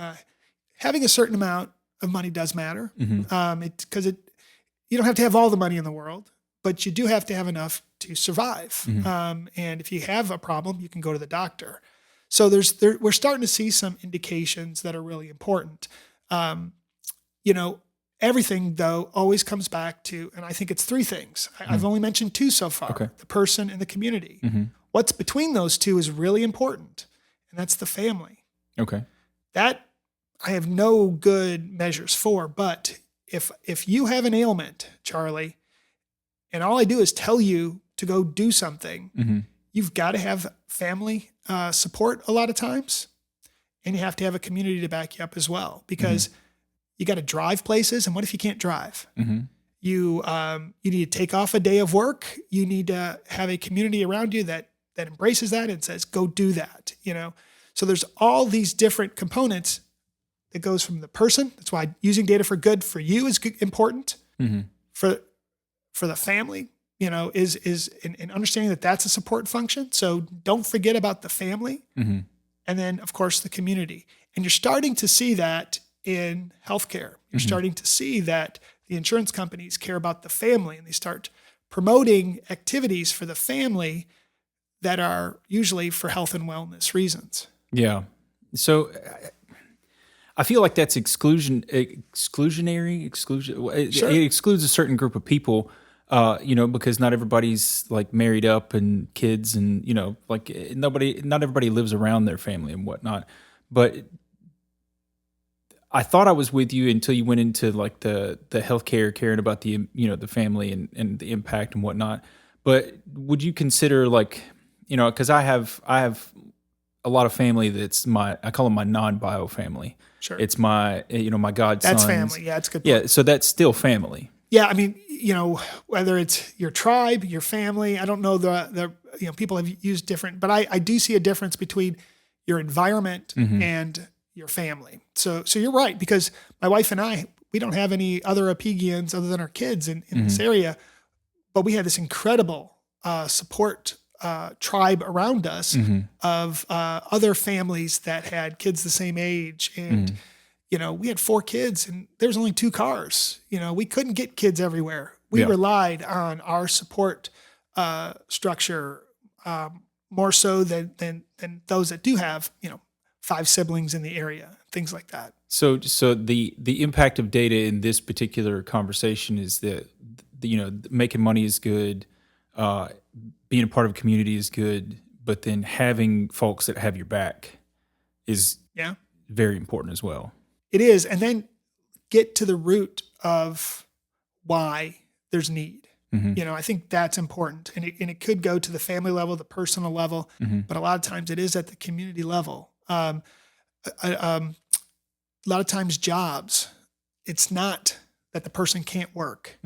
having a certain amount of money does matter. Because you don't have to have all the money in the world, but you do have to have enough to survive. And if you have a problem, you can go to the doctor. So we're starting to see some indications that are really important. Everything though always comes back to, and I think it's three things. I've only mentioned two so far: the person and the community. What's between those two is really important, and that's the family. Okay. That I have no good measures for, but if you have an ailment, Charlie, and all I do is tell you to go do something, you've got to have family support a lot of times, and you have to have a community to back you up as well, because you got to drive places. And what if you can't drive? You need to take off a day of work. You need to have a community around you that embraces that and says, go do that. So there's all these different components that goes from the person. That's why using data for good for you is important. For the family, is in understanding that that's a support function. So don't forget about the family. And then of course the community. And you're starting to see that in healthcare. You're starting to see that the insurance companies care about the family, and they start promoting activities for the family that are usually for health and wellness reasons. Yeah. So I feel like that's exclusionary. Sure. It excludes a certain group of people, because not everybody's like married up and kids, and not everybody lives around their family and whatnot. But I thought I was with you until you went into like the healthcare, caring about the the family and the impact and whatnot. But would you consider because I have a lot of family that's I call them my non-bio family. Sure. It's my my godsons. That's family. Yeah, it's a good point. Yeah, so that's still family. Yeah, I mean, whether it's your tribe, your family, I don't know the people have used different, but I do see a difference between your environment and your family. So you're right, because my wife and I, we don't have any other Apigians other than our kids in this area, but we had this incredible support tribe around us of other families that had kids the same age. And, we had 4 kids and there was only 2 cars. We couldn't get kids everywhere. We relied on our support structure more so than those that do have, 5 siblings in the area, things like that. So the impact of data in this particular conversation is that making money is good, being a part of a community is good, but then having folks that have your back is very important as well. It is, and then get to the root of why there's need. I think that's important, and it could go to the family level, the personal level, but a lot of times it is at the community level. A lot of times jobs, it's not that the person can't work.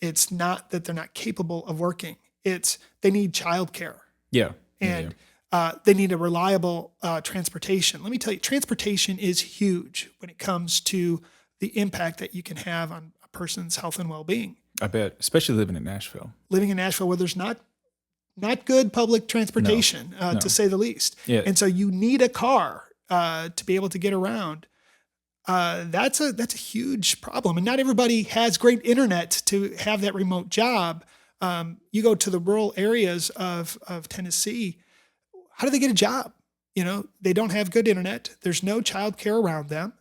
It's not that they're not capable of working. It's they need childcare. Yeah. And they need a reliable transportation. Let me tell you, transportation is huge when it comes to the impact that you can have on a person's health and well-being. I bet, especially living in Nashville. Living in Nashville where there's not good public transportation, to say the least. Yeah. And so you need a car to be able to get around. that's a huge problem. And not everybody has great internet to have that remote job. You go to the rural areas of Tennessee, how do they get a job? They don't have good internet. There's no childcare around them.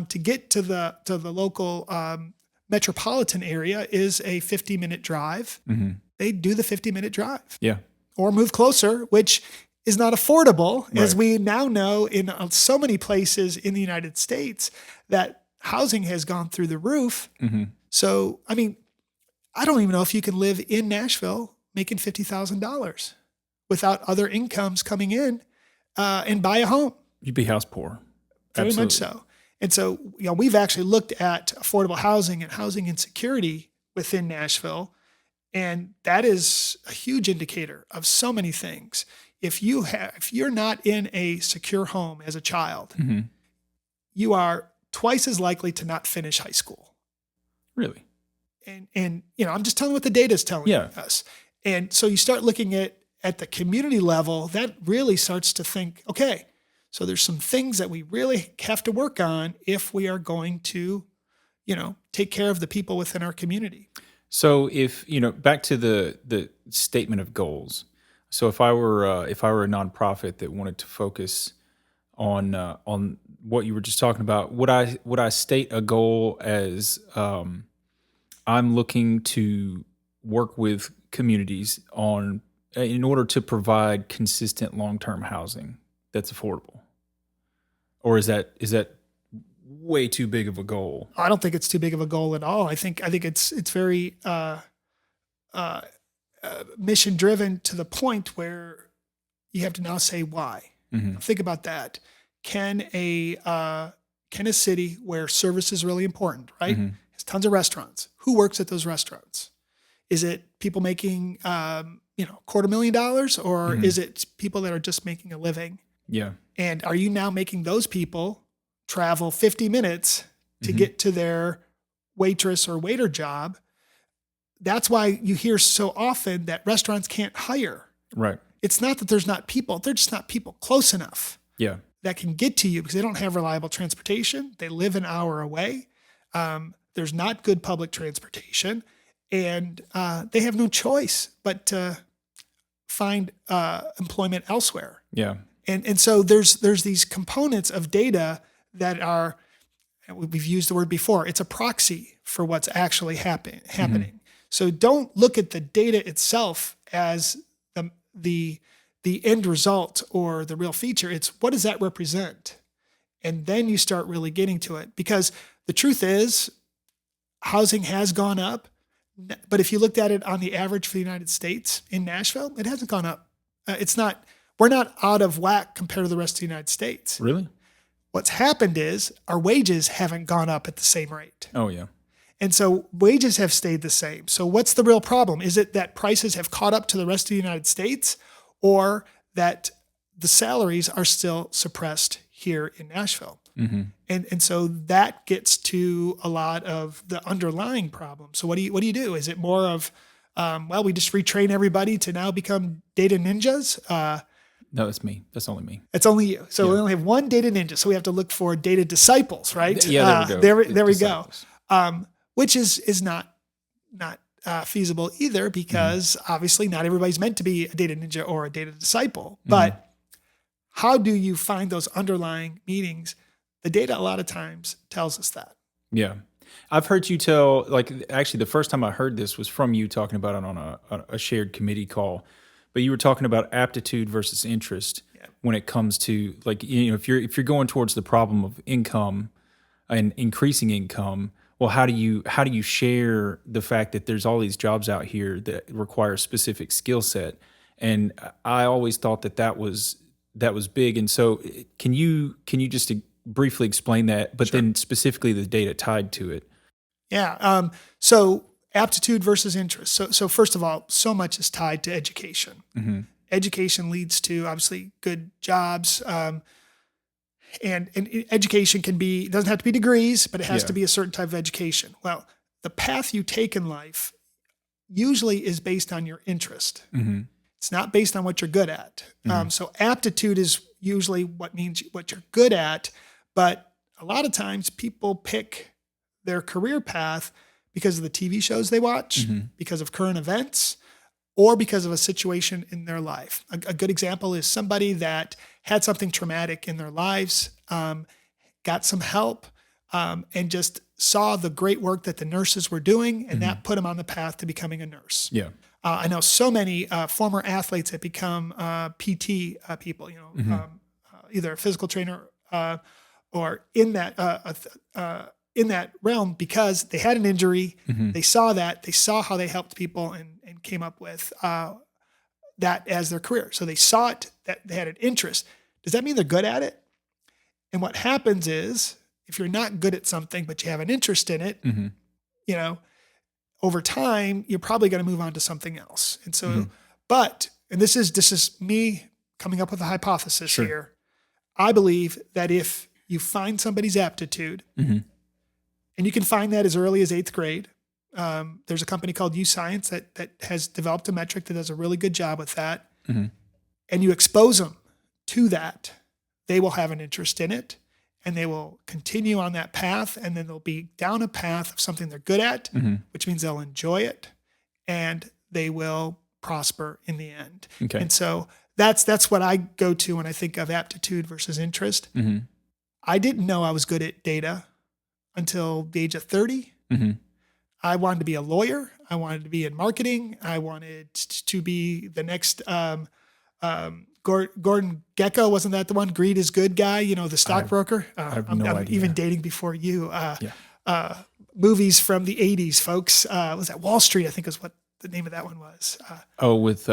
To get to the local metropolitan area is a 50-minute drive. They do the 50-minute drive. Yeah. Or move closer, which is not affordable, Right. as we now know in so many places in the United States that housing has gone through the roof. So, I mean, I don't even know if you can live in Nashville making $50,000 without other incomes coming in and buy a home. You'd be house poor. Very Absolutely. much so. And so, we've actually looked at affordable housing and housing insecurity within Nashville, and that is a huge indicator of so many things. If you're not in a secure home as a child, you are twice as likely to not finish high school. Really? And I'm just telling what the data is telling us. And so you start looking at the community level, that really starts to think, okay, so there's some things that we really have to work on if we are going to, take care of the people within our community. So if, back to the statement of goals. So if I were a nonprofit that wanted to focus on what you were just talking about, would I state a goal as I'm looking to work with communities in order to provide consistent long-term housing that's affordable? Or is that way too big of a goal? I don't think it's too big of a goal at all. I think it's very mission driven to the point where you have to now say why. Think about that. Can a city where service is really important, right? Has tons of restaurants. Who works at those restaurants? Is it people making $250,000, or is it people that are just making a living? Yeah. And are you now making those people travel 50 minutes to get to their waitress or waiter job? That's why you hear so often that restaurants can't hire. Right. It's not that there's not people. They're just not people close enough Yeah. that can get to you because they don't have reliable transportation. They live an hour away. There's not good public transportation. And they have no choice but to find employment elsewhere. Yeah. And so there's these components of data that are, we've used the word before, it's a proxy for what's actually happening. So don't look at the data itself as the end result or the real feature. It's what does that represent? And then you start really getting to it, because the truth is housing has gone up. But if you looked at it on the average for the United States in Nashville, it hasn't gone up. We're not out of whack compared to the rest of the United States. Really? What's happened is our wages haven't gone up at the same rate. Oh, yeah. And so wages have stayed the same. So what's the real problem? Is it that prices have caught up to the rest of the United States, or that the salaries are still suppressed here in Nashville? And so that gets to a lot of the underlying problems. So what do you do? Is it more of, we just retrain everybody to now become data ninjas? No, that's me. That's only me. It's only you. So we only have one data ninja. So we have to look for data disciples, right? Yeah, there we go. There we Disciples. go. Which is not feasible either, because obviously not everybody's meant to be a data ninja or a data disciple. But how do you find those underlying meanings? The data a lot of times tells us that. Yeah. I've heard you tell, actually the first time I heard this was from you talking about it on a shared committee call, but you were talking about aptitude versus interest when it comes to, if you're going towards the problem of income and increasing income, well, how do you share the fact that there's all these jobs out here that require a specific skill set? And I always thought that was big. And so can you just briefly explain that, but then specifically the data tied to it? Yeah. So aptitude versus interest. So first of all, so much is tied to education. Education leads to obviously good jobs. And education doesn't have to be degrees, but it has to be a certain type of education. Well, the path you take in life usually is based on your interest. It's not based on what you're good at. So aptitude is usually what means what you're good at, but a lot of times people pick their career path because of the TV shows they watch, because of current events, or because of a situation in their life. A good example is somebody that had something traumatic in their lives, got some help, and just saw the great work that the nurses were doing, and that put them on the path to becoming a nurse. Yeah. I know so many former athletes that become PT people, either a physical trainer or in that realm because they had an injury. They saw that. They saw how they helped people and came up with that as their career. So they saw it, that they had an interest. Does that mean they're good at it? And what happens is if you're not good at something, but you have an interest in it, over time, you're probably going to move on to something else. And so, and this is me coming up with a hypothesis here. I believe that if you find somebody's aptitude, and you can find that as early as 8th grade, there's a company called UScience that has developed a metric that does a really good job with that. And you expose them to that, they will have an interest in it and they will continue on that path. And then they'll be down a path of something they're good at, which means they'll enjoy it and they will prosper in the end. Okay. And so that's what I go to when I think of aptitude versus interest. I didn't know I was good at data until the age of 30. I wanted to be a lawyer. I wanted to be in marketing. I wanted to be the next Gordon Gekko. Wasn't that the one? Greed is good guy, the stockbroker. I have no I'm idea. even dating before you. Movies from the 80s, folks. Was that Wall Street? I think is what the name of that one was. With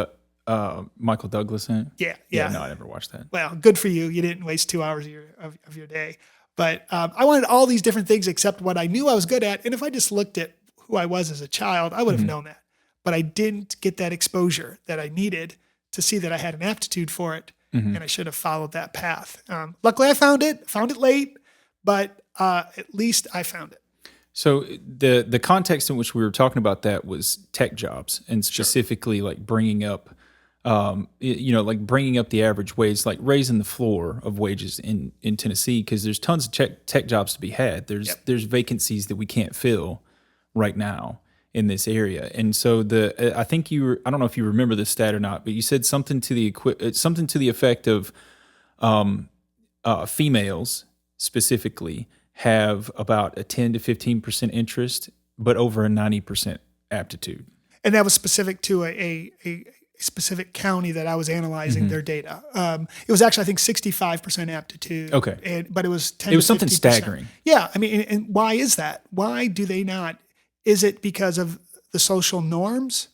Michael Douglas in it? Yeah. No, I never watched that. Well, good for you. You didn't waste 2 hours of your day. But I wanted all these different things except what I knew I was good at. And if I just looked at who I was as a child, I would have known that. But I didn't get that exposure that I needed to see that I had an aptitude for it. And I should have followed that path. Luckily, I found it late, but at least I found it. So the context in which we were talking about that was tech jobs and specifically like bringing up bringing up the average wage, like raising the floor of wages in Tennessee, because there's tons of tech jobs to be had. There's vacancies that we can't fill right now in this area. And so I think I don't know if you remember this stat or not, but you said something to the effect of females specifically have about a 10 to 15% interest, but over a 90% aptitude. And that was specific to a specific county that I was analyzing their data. It was actually, I think, 65% aptitude. Okay. But it was 10 It was to something 15%. staggering. Yeah. I mean, and why is that? Why do they not? Is it because of the social norms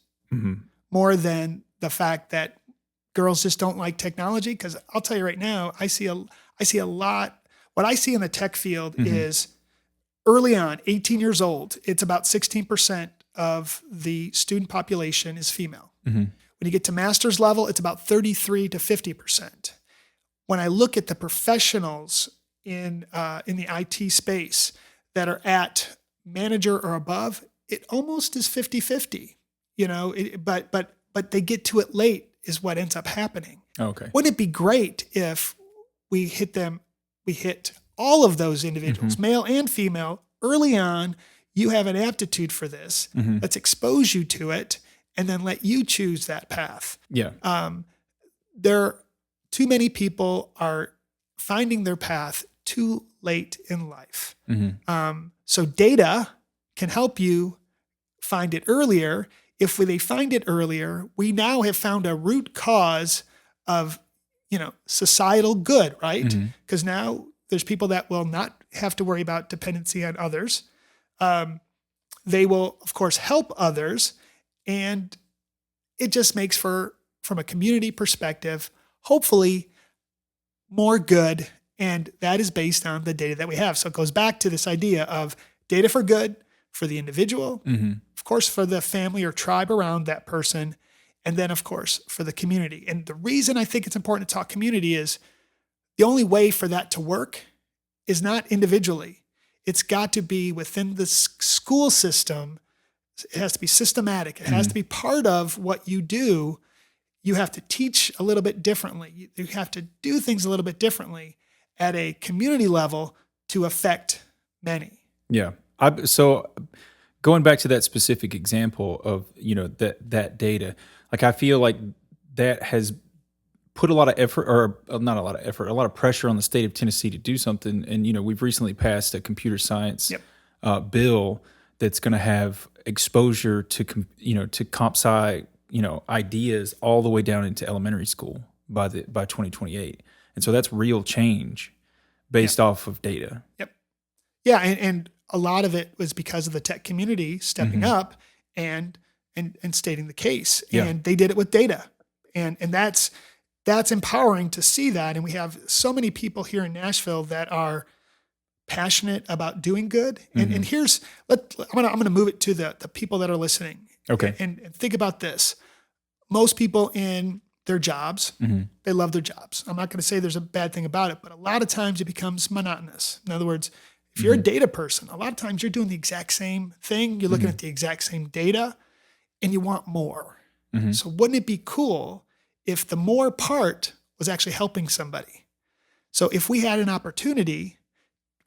more than the fact that girls just don't like technology? Because I'll tell you right now, I see a lot. What I see in the tech field is early on, 18 years old, it's about 16% of the student population is female. When you get to master's level, it's about 33 to 50%. When I look at the professionals in the IT space that are at manager or above, it almost is 50-50. But they get to it late is what ends up happening. Okay. Wouldn't it be great if we hit all of those individuals, male and female, early on? You have an aptitude for this. Let's expose you to it and then let you choose that path. Yeah. Too many people are finding their path too late in life. So data can help you find it earlier. If they find it earlier, we now have found a root cause of, societal good, right? Because now there's people that will not have to worry about dependency on others. They will, of course, help others. And it just makes from a community perspective, hopefully more good. And that is based on the data that we have. So it goes back to this idea of data for good for the individual, of course, for the family or tribe around that person, and then, of course, for the community. And the reason I think it's important to talk community is the only way for that to work is not individually. It's got to be within the school system. It has to be systematic. It has to be part of what you do. You have to teach a little bit differently. You have to do things a little bit differently at a community level to affect many. Yeah. So going back to that specific example of, that data, like I feel like that has put a lot of effort, or not a lot of effort, a lot of pressure on the state of Tennessee to do something. And, we've recently passed a computer science bill that's going to have exposure to, to comp sci, ideas all the way down into elementary school by 2028. And so that's real change based off of data. Yep. Yeah. And a lot of it was because of the tech community stepping up and stating the case. Yeah. And they did it with data. And that's empowering to see that. And we have so many people here in Nashville that are passionate about doing good. And here's, I'm gonna move it to the people that are listening. Okay. And think about this. Most people in their jobs, they love their jobs. I'm not gonna say there's a bad thing about it, but a lot of times it becomes monotonous. In other words, if you're a data person, a lot of times you're doing the exact same thing. You're looking at the exact same data and you want more. So wouldn't it be cool if the more part was actually helping somebody? So if we had an opportunity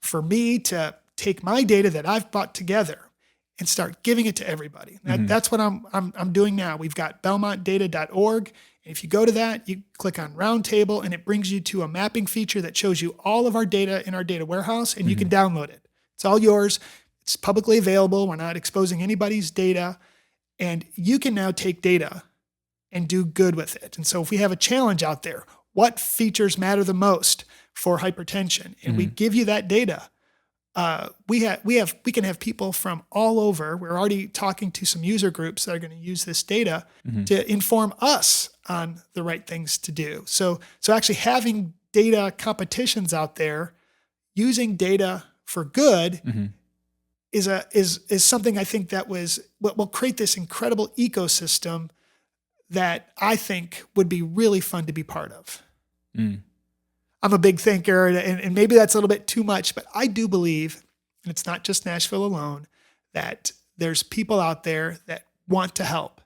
for me to take my data that I've brought together and start giving it to everybody. That's what I'm doing now. We've got belmontdata.org. And if you go to that, you click on Roundtable and it brings you to a mapping feature that shows you all of our data in our data warehouse, and you can download it. It's all yours. It's publicly available. We're not exposing anybody's data. And you can now take data and do good with it. And so if we have a challenge out there, what features matter the most for hypertension? And we give you that data. We can have people from all over. We're already talking to some user groups that are going to use this data to inform us on the right things to do. So actually having data competitions out there, using data for good is something I think that will create this incredible ecosystem that I think would be really fun to be part of. I'm a big thinker, and maybe that's a little bit too much, but I do believe, and it's not just Nashville alone, that there's people out there that want to help.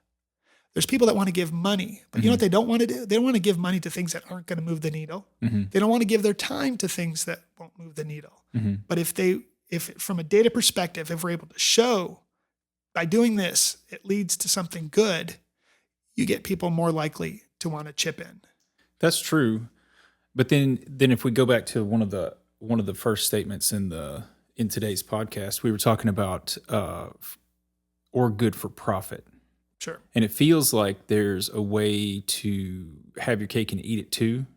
There's people that want to give money, but you know what they don't want to do? They don't want to give money to things that aren't going to move the needle. They don't want to give their time to things that won't move the needle. But if from a data perspective, if we're able to show by doing this, it leads to something good, you get people more likely to want to chip in. That's true. But then if we go back to one of the first statements in today's podcast, we were talking about or good for profit. Sure. And it feels like there's a way to have your cake and eat it too.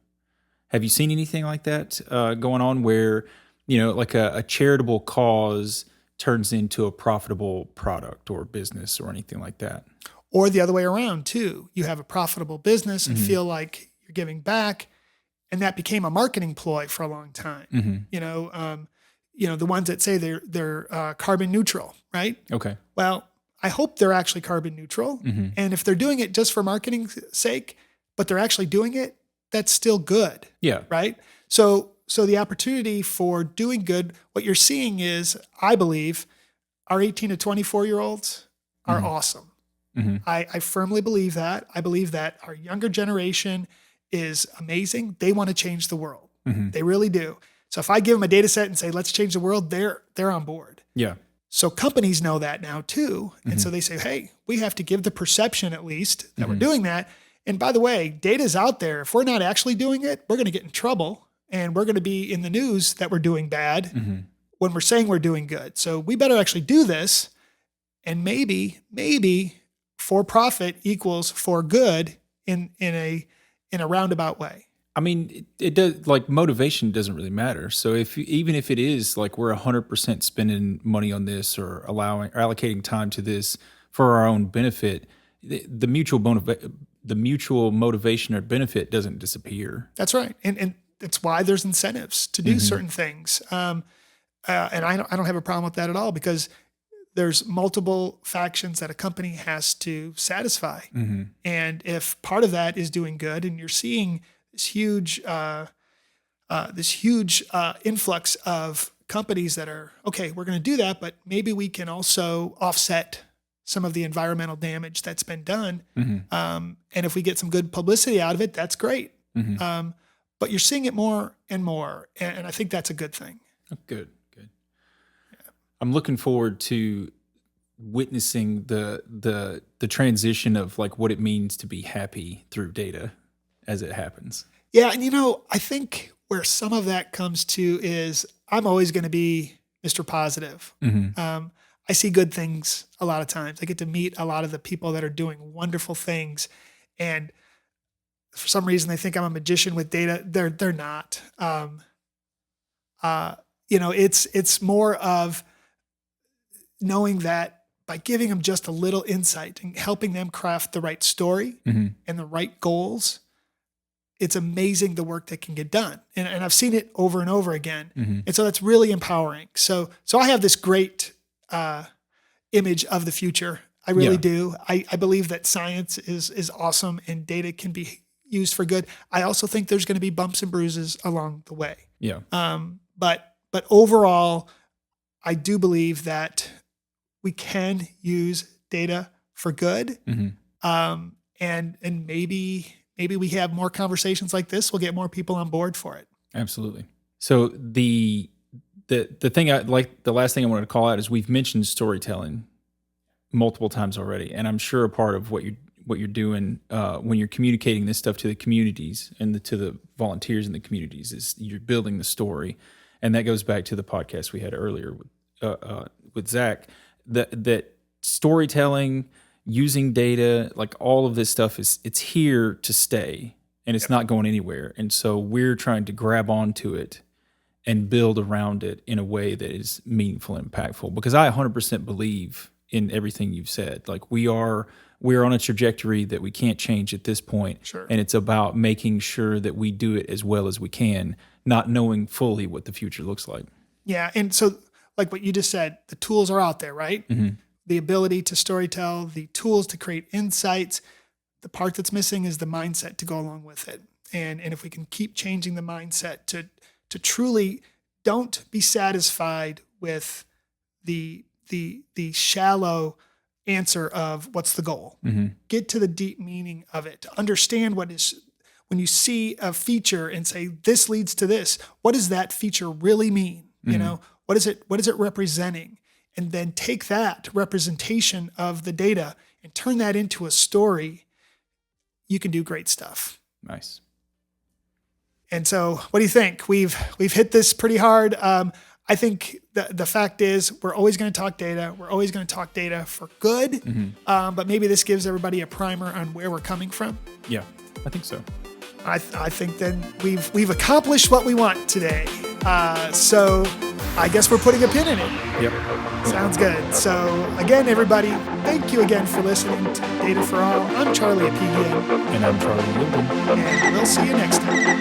Have you seen anything like that going on where, like a charitable cause turns into a profitable product or business or anything like that? Or the other way around too. You have a profitable business and feel like you're giving back, and that became a marketing ploy for a long time. The ones that say they're carbon neutral, right? Okay. Well, I hope they're actually carbon neutral. And if they're doing it just for marketing's sake, but they're actually doing it, that's still good. Yeah. Right. So the opportunity for doing good, what you're seeing is, I believe, our 18 to 24-year-olds are awesome. I firmly believe that. I believe that our younger generation is amazing. They want to change the world. They really do. So if I give them a data set and say, let's change the world, they're on board. Yeah. So companies know that now too. And so they say, hey, we have to give the perception at least that we're doing that. And by the way, data's out there. If we're not actually doing it, we're going to get in trouble, and we're going to be in the news that we're doing bad when we're saying we're doing good. So we better actually do this. And maybe for profit equals for good in a roundabout way. I mean, it does, like, motivation doesn't really matter. So even if it is like we're 100% spending money on this or allocating time to this for our own benefit, the mutual motivation or benefit doesn't disappear. That's right, and that's why there's incentives to do certain things. And I don't have a problem with that at all, because there's multiple factions that a company has to satisfy. And if part of that is doing good, and you're seeing this huge influx of companies that are, okay, we're going to do that, but maybe we can also offset some of the environmental damage that's been done. And if we get some good publicity out of it, that's great. But you're seeing it more and more. And I think that's a good thing. Oh, good. I'm looking forward to witnessing the transition of like what it means to be happy through data as it happens. Yeah, and I think where some of that comes to is I'm always going to be Mr. Positive. I see good things a lot of times. I get to meet a lot of the people that are doing wonderful things, and for some reason they think I'm a magician with data. They're not. It's more of knowing that by giving them just a little insight and helping them craft the right story and the right goals, it's amazing the work that can get done. And I've seen it over and over again. And so that's really empowering. So I have this great image of the future. I really do. I believe that science is awesome and data can be used for good. I also think there's going to be bumps and bruises along the way. Yeah. But overall, I do believe that we can use data for good. And maybe we have more conversations like this. We'll get more people on board for it. Absolutely. So the thing the last thing I wanted to call out is we've mentioned storytelling multiple times already, and I'm sure a part of what you're doing when you're communicating this stuff to the communities and to the volunteers in the communities is you're building the story, and that goes back to the podcast we had earlier with Zach. That storytelling, using data, like all of this stuff it's here to stay, and it's not going anywhere. And so we're trying to grab onto it and build around it in a way that is meaningful and impactful. Because I 100% believe in everything you've said. Like we're on a trajectory that we can't change at this point. Sure. And it's about making sure that we do it as well as we can, not knowing fully what the future looks like. Yeah. And so like what you just said, the tools are out there, right? The ability to storytell, the tools to create insights. The part that's missing is the mindset to go along with it. And if we can keep changing the mindset to truly don't be satisfied with the shallow answer of what's the goal. Get to the deep meaning of it. Understand what is, when you see a feature and say, this leads to this, what does that feature really mean? What is it representing? And then take that representation of the data and turn that into a story. You can do great stuff. Nice. And so what do you think? We've hit this pretty hard. I think the fact is we're always going to talk data. We're always going to talk data for good. But maybe this gives everybody a primer on where we're coming from. Yeah, I think so. I think then we've accomplished what we want today. So I guess we're putting a pin in it. Yep. Sounds good. So again, everybody, thank you again for listening to Data for All. I'm Charlie Apigian. And I'm Charlie Linden. And we'll see you next time.